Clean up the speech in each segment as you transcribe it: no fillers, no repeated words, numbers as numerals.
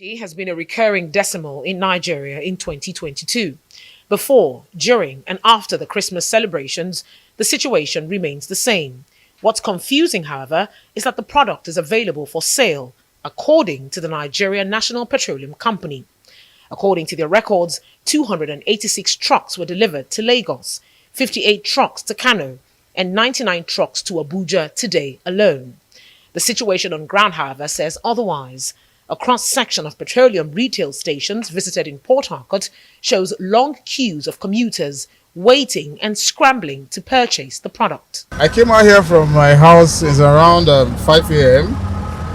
Has been a recurring decimal in Nigeria in 2022. Before, during, and after the Christmas celebrations, the situation remains the same. What's confusing, however, is that the product is available for sale, according to the Nigeria National Petroleum Company. According to their records, 286 trucks were delivered to Lagos, 58 trucks to Kano, and 99 trucks to Abuja today alone. The situation on ground, however, says otherwise. A cross-section of petroleum retail stations visited in Port Harcourt shows long queues of commuters waiting and scrambling to purchase the product. I came out here from my house. It's around 5 a.m.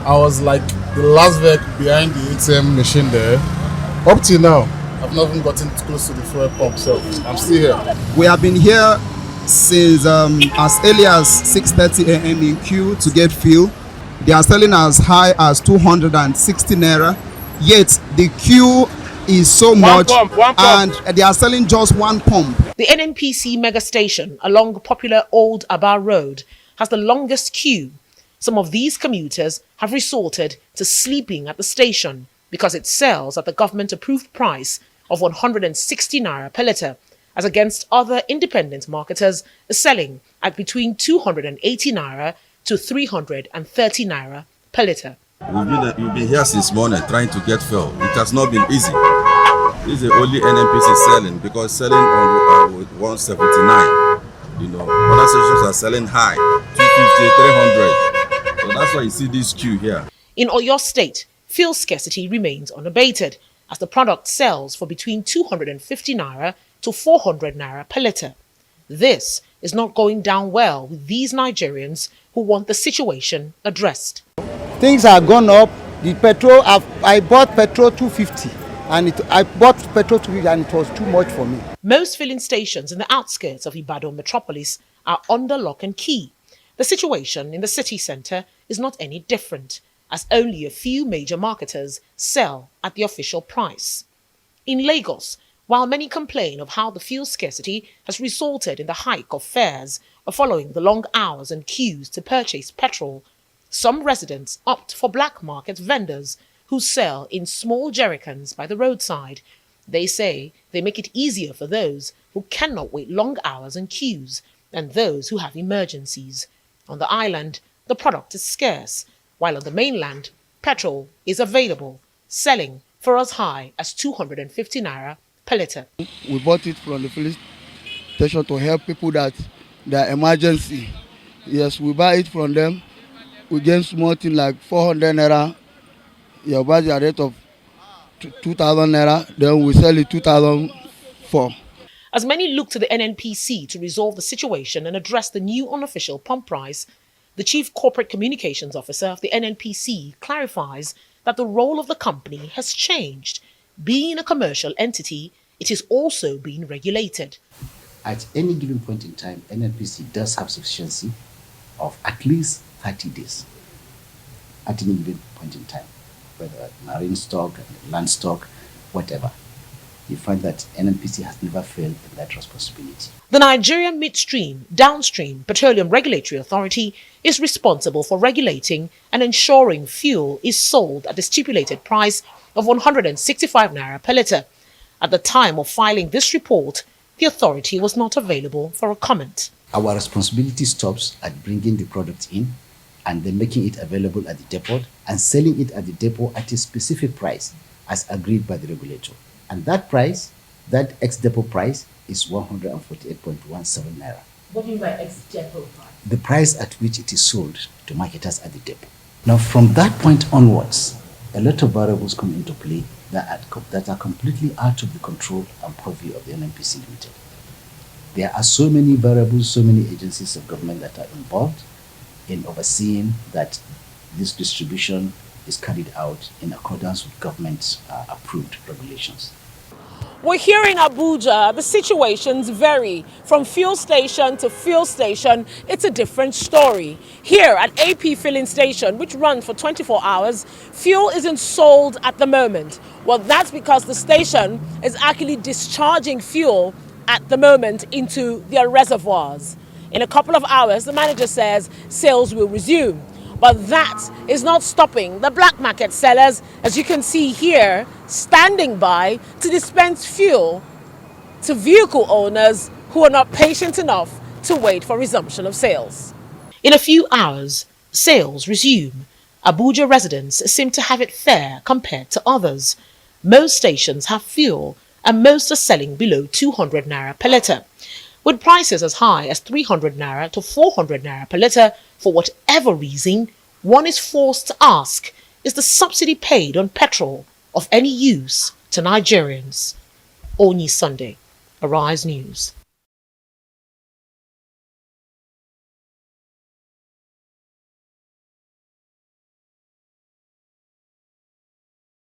I was like the last vehicle behind the ATM machine there. Up till now, I've not even gotten close to the fuel pump, so I'm still here. We have been here since as early as 6:30 a.m. in queue to get fuel. They are selling as high as 260 naira, yet the queue is so much and they are selling just one pump. The NNPC mega station along popular Old Aba Road has the longest queue. Some of these commuters have resorted to sleeping at the station because it sells at the government-approved price of 160 naira per litre, as against other independent marketers selling at between 280 naira to 330 naira per litre. We've been here since morning trying to get fuel. It has not been easy. This is the only NNPC selling, because selling on 179. Other stations are selling high, 250, 300. So that's why you see this queue here. In Oyo State, fuel scarcity remains unabated, as the product sells for between 250 naira to 400 naira per litre. This is not going down well with these Nigerians who want the situation addressed. Things are gone up. The petrol, I bought petrol 250 and I bought petrol 250 and it was too much for me. Most filling stations in the outskirts of Ibadan metropolis are under lock and key. The situation in the city centre is not any different, as only a few major marketers sell at the official price. In Lagos, while many complain of how the fuel scarcity has resulted in the hike of fares following the long hours and queues to purchase petrol, some residents opt for black market vendors who sell in small jerrycans by the roadside. They say they make it easier for those who cannot wait long hours and queues and those who have emergencies. On the island, the product is scarce, while on the mainland, petrol is available, selling for as high as 250 naira per litre. We bought it from the filling station to help people that their emergency. Yes, we buy it from them. We get small thing like 400 naira. You buy the rate of 2,000 naira. Then we sell it 2,004. As many look to the NNPC to resolve the situation and address the new unofficial pump price, the Chief Corporate Communications Officer of the NNPC clarifies that the role of the company has changed. Being a commercial entity, it is also being regulated. At any given point in time, NNPC does have sufficiency of at least 30 days at any given point in time, whether marine stock, land stock, whatever. You find that NNPC has never failed in that responsibility. The Nigerian Midstream Downstream Petroleum Regulatory Authority is responsible for regulating and ensuring fuel is sold at the stipulated price of 165 naira per litre. At the time of filing this report, the authority was not available for a comment. Our responsibility stops at bringing the product in and then making it available at the depot and selling it at the depot at a specific price as agreed by the regulator. And that price, that ex-depot price, is 148.17 naira. What do you mean by ex-depot price? The price at which it is sold to marketers at the depot. Now, from that point onwards, a lot of variables come into play that are completely out of the control and purview of the NNPC Limited. There are so many variables, so many agencies of government that are involved in overseeing that this distribution is carried out in accordance with government approved regulations. We're here in Abuja. The situations vary from fuel station to fuel station. It's a different story. Here at AP Filling Station, which runs for 24 hours, fuel isn't sold at the moment. Well, that's because the station is actually discharging fuel at the moment into their reservoirs. In a couple of hours, the manager says sales will resume. But that is not stopping the black market sellers, as you can see here, standing by to dispense fuel to vehicle owners who are not patient enough to wait for resumption of sales. In a few hours, sales resume. Abuja residents seem to have it fair compared to others. Most stations have fuel and most are selling below 200 naira per litre, with prices as high as 300 naira to 400 naira per litre. For whatever reason, one is forced to ask, is the subsidy paid on petrol of any use to Nigerians? Onyi Sunday, Arise News.